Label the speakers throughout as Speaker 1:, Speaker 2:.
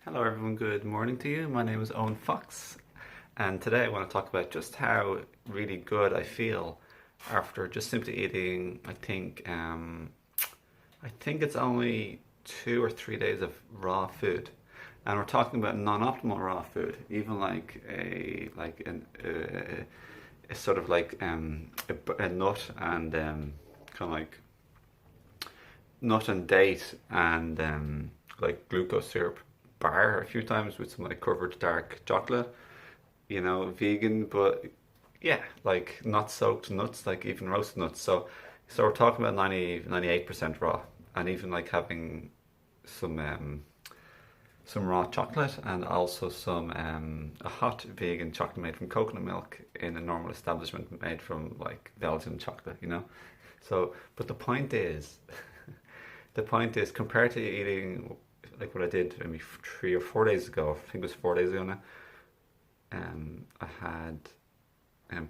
Speaker 1: Hello everyone, good morning to you. My name is Owen Fox, and today I want to talk about just how really good I feel after just simply eating, I think it's only 2 or 3 days of raw food. And we're talking about non-optimal raw food, even like a sort of like a nut and kind of like nut and date and like glucose syrup bar a few times with some like covered dark chocolate, vegan, but yeah, like not soaked nuts, like even roasted nuts. So we're talking about 98% raw, and even like having some some raw chocolate and also some a hot vegan chocolate made from coconut milk in a normal establishment made from like Belgian chocolate. So, but the point is, the point is, compared to eating like what I did maybe 3 or 4 days ago, I think it was 4 days ago now, I had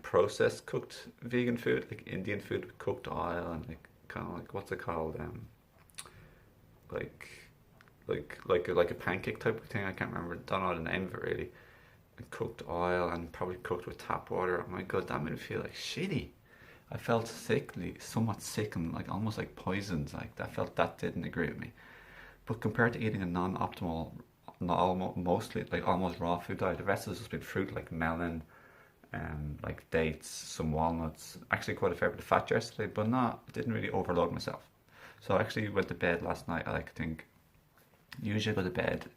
Speaker 1: processed cooked vegan food, like Indian food with cooked oil and like kind of like what's it called, like like a pancake type of thing. I can't remember, don't know the name of it really. And cooked oil and probably cooked with tap water. Oh my god, that made me feel like shitty. I felt sickly, somewhat sick and like almost like poisoned. Like I felt that didn't agree with me. But compared to eating a non-optimal, not almost, mostly like almost raw food diet, the rest has just been fruit like melon, like dates, some walnuts. Actually, quite a fair bit of fat yesterday, but not didn't really overload myself. So I actually went to bed last night. I like think usually I go to bed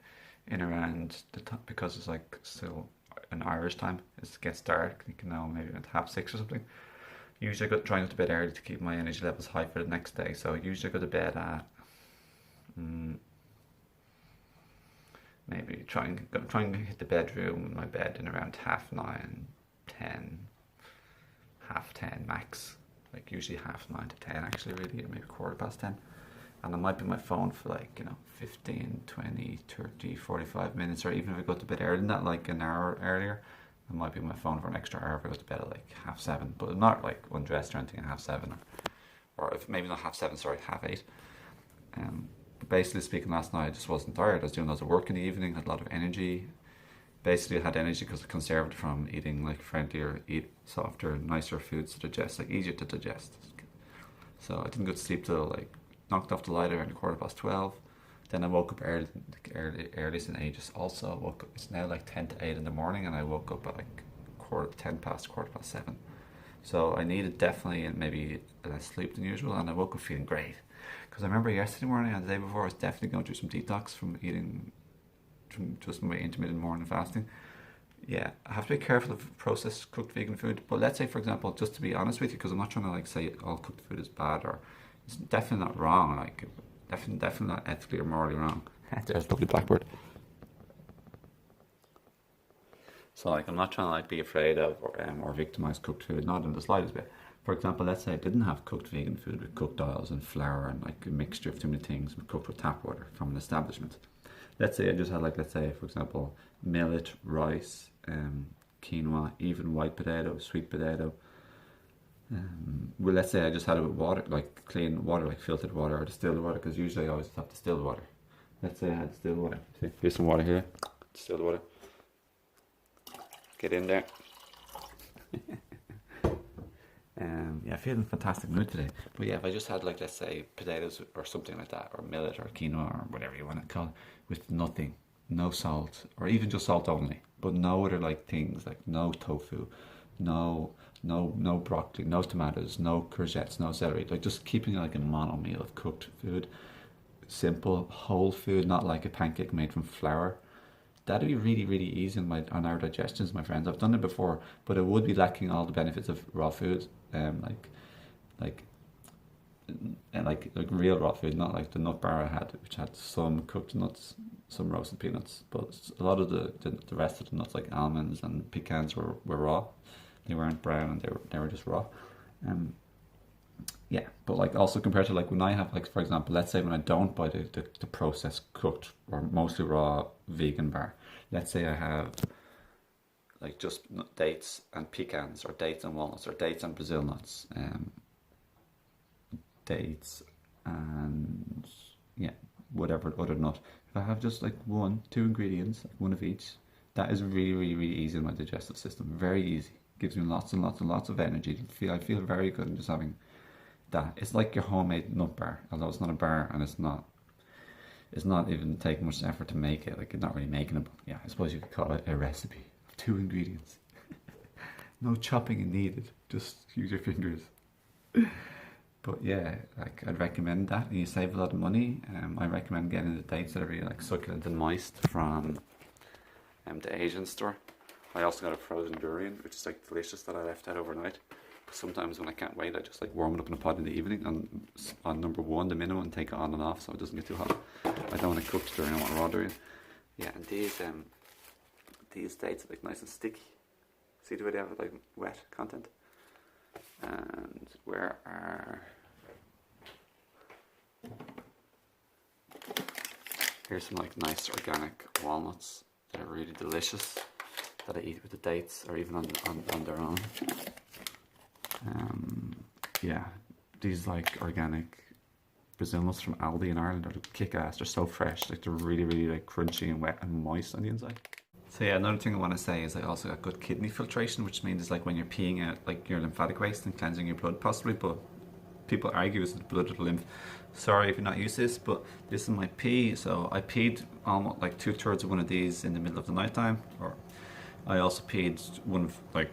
Speaker 1: in around the time because it's like still an Irish time. It gets dark. You can know maybe at 6:30 or something. Usually I go trying to go to bed early to keep my energy levels high for the next day. So usually I go to bed at maybe try and hit the bedroom, my bed in around 9:30, 10, 10:30 max. Like usually 9:30 to 10 actually really, or maybe 10:15. And I might be on my phone for like 15, 20, 30, 45 minutes, or even if I go to bed earlier than that, like an hour earlier, I might be on my phone for an extra hour if I go to bed at like 7:30, but I'm not like undressed or anything at 7:30, or if maybe not 7:30, sorry, 8:30. But basically speaking, last night I just wasn't tired. I was doing lots of work in the evening, had a lot of energy. Basically, I had energy because I conserved from eating like friendlier, eat softer, nicer foods to digest, like easier to digest. So I didn't go to sleep till like knocked off the light around 12:15. Then I woke up early, earliest in ages. Also, woke up. It's now like 10 to 8 in the morning, and I woke up at like 7:15. So I needed definitely maybe less sleep than usual, and I woke up feeling great. Because I remember yesterday morning and the day before, I was definitely going through some detox from eating, from just my intermittent morning fasting. Yeah, I have to be careful of processed cooked vegan food. But let's say, for example, just to be honest with you, because I'm not trying to like say all cooked food is bad, or it's definitely not wrong. Like definitely not ethically or morally wrong. There's a lovely blackbird. So like I'm not trying to like be afraid of or victimize cooked food, not in the slightest bit. For example, let's say I didn't have cooked vegan food with cooked oils and flour and like a mixture of too many things cooked with tap water from an establishment. Let's say I just had like, let's say for example, millet, rice, quinoa, even white potato, sweet potato. Well, let's say I just had it with water, like clean water, like filtered water or distilled water, because usually I always have distilled water. Let's say I had distilled water. See, here's some water here, distilled water. Get in there. Yeah, feeling fantastic mood today. But yeah, if I just had like, let's say potatoes or something like that, or millet or quinoa or whatever you want to call it, with nothing, no salt, or even just salt only, but no other like things, like no tofu, no broccoli, no tomatoes, no courgettes, no celery, like just keeping like a mono meal of cooked food, simple whole food, not like a pancake made from flour. That'd be really, really easy on our digestions, my friends. I've done it before, but it would be lacking all the benefits of raw food, like like real raw food, not like the nut bar I had, which had some cooked nuts, some roasted peanuts, but a lot of the rest of the nuts, like almonds and pecans, were raw. They weren't brown, and they were just raw. Um, yeah, but like also compared to like when I have, like for example, let's say when I don't buy the processed cooked or mostly raw vegan bar, let's say I have like just dates and pecans, or dates and walnuts, or dates and Brazil nuts, dates and yeah, whatever other nut. If I have just like 2 ingredients, like one of each, that is really, really, really easy in my digestive system. Very easy. Gives me lots and lots and lots of energy. I feel very good in just having that. It's like your homemade nut bar, although it's not a bar and it's not even taking much effort to make it. Like, you're not really making it, but yeah, I suppose you could call it a recipe of 2 ingredients. No chopping needed, just use your fingers. But yeah, like, I'd recommend that, and you save a lot of money. I recommend getting the dates that are really like succulent and moist from the Asian store. I also got a frozen durian, which is like delicious, that I left out overnight. But sometimes when I can't wait, I just like warm it up in a pot in the evening on number 1, the minimum, and take it on and off so it doesn't get too hot. I don't want to cook the durian, I want raw durian. Yeah, and these dates are like nice and sticky. See the way they have like wet content? And where are... Here's some like nice organic walnuts that are really delicious, that I eat with the dates or even on their own. Yeah, these like organic Brazil nuts from Aldi in Ireland are kick-ass. They're so fresh, like they're really, really like crunchy and wet and moist on the inside. So yeah, another thing I want to say is I also got good kidney filtration, which means like when you're peeing out like your lymphatic waste and cleansing your blood possibly, but people argue it's the blood or the lymph. Sorry if you're not used to this, but this is my pee. So I peed almost like 2/3 of one of these in the middle of the night time, or I also peed one of like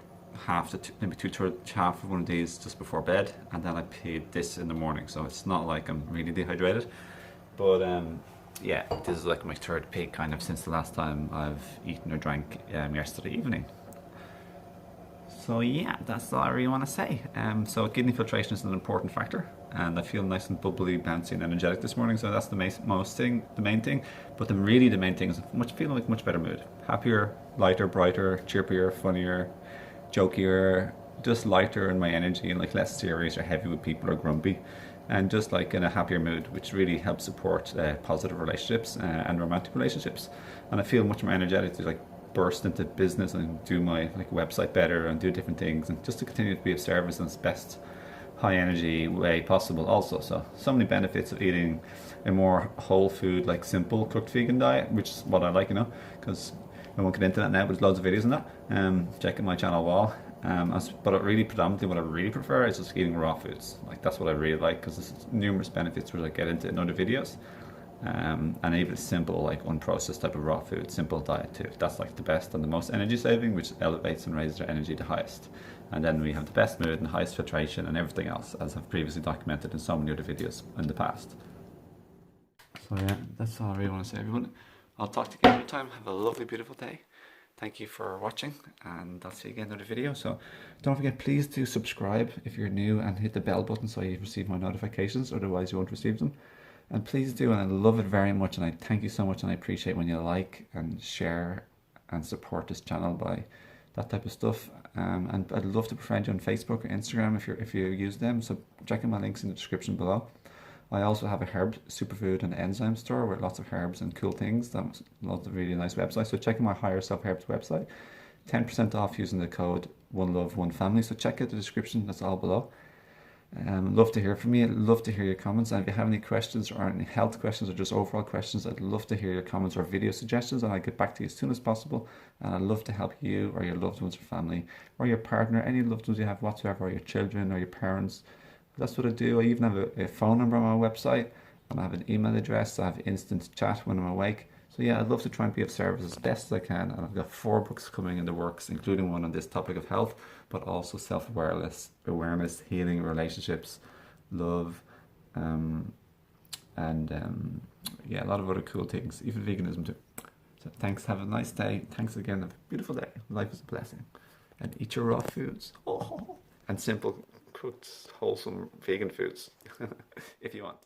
Speaker 1: maybe 2/3, half of one of these just before bed, and then I peed this in the morning. So it's not like I'm really dehydrated, but yeah, this is like my 3rd pee kind of since the last time I've eaten or drank yesterday evening. So yeah, that's all I really want to say. So kidney filtration is an important factor, and I feel nice and bubbly, bouncy and energetic this morning, so that's the main thing. But the main thing is feeling like much better mood. Happier, lighter, brighter, chirpier, funnier, jokier, just lighter in my energy, and like less serious or heavy with people or grumpy, and just like in a happier mood, which really helps support positive relationships and romantic relationships. And I feel much more energetic to like burst into business and do my like website better and do different things, and just to continue to be of service in its best high energy way possible also. So many benefits of eating a more whole food, like simple cooked vegan diet, which is what I like, you know, because I won't get into that now, but there's loads of videos on that. Check out my channel wall. But predominantly what I really prefer is just eating raw foods. Like, that's what I really like, because there's numerous benefits which I get into in other videos. And even simple, like unprocessed type of raw food, simple diet too. That's like the best and the most energy saving, which elevates and raises our energy the highest. And then we have the best mood and the highest filtration and everything else, as I've previously documented in so many other videos in the past. So yeah, that's all I really want to say, everyone. I'll talk to you again another time. Have a lovely, beautiful day. Thank you for watching, and I'll see you again in another video. So don't forget, please do subscribe if you're new, and hit the bell button so you receive my notifications, otherwise you won't receive them. And please do, and I love it very much, and I thank you so much, and I appreciate when you like and share and support this channel by that type of stuff. And I'd love to befriend you on Facebook or Instagram if you use them, so check out my links in the description below. I also have a herb, superfood and enzyme store with lots of herbs and cool things. That's lots of really nice websites. So check out my Higher Self Herbs website. 10% off using the code OneLoveOneFamily. So check out the description, that's all below. Love to hear from you. I'd love to hear your comments. And if you have any questions or any health questions or just overall questions, I'd love to hear your comments or video suggestions, and I'll get back to you as soon as possible. And I'd love to help you or your loved ones or family or your partner, any loved ones you have whatsoever, or your children or your parents. That's what I do. I even have a phone number on my website, and I have an email address. I have instant chat when I'm awake. So yeah, I'd love to try and be of service as best as I can. And I've got 4 books coming in the works, including one on this topic of health, but also self-awareness, healing, relationships, love, yeah, a lot of other cool things, even veganism too. So thanks, have a nice day. Thanks again, have a beautiful day. Life is a blessing. And eat your raw foods. Oh. And simple, cooked, wholesome vegan foods, if you want.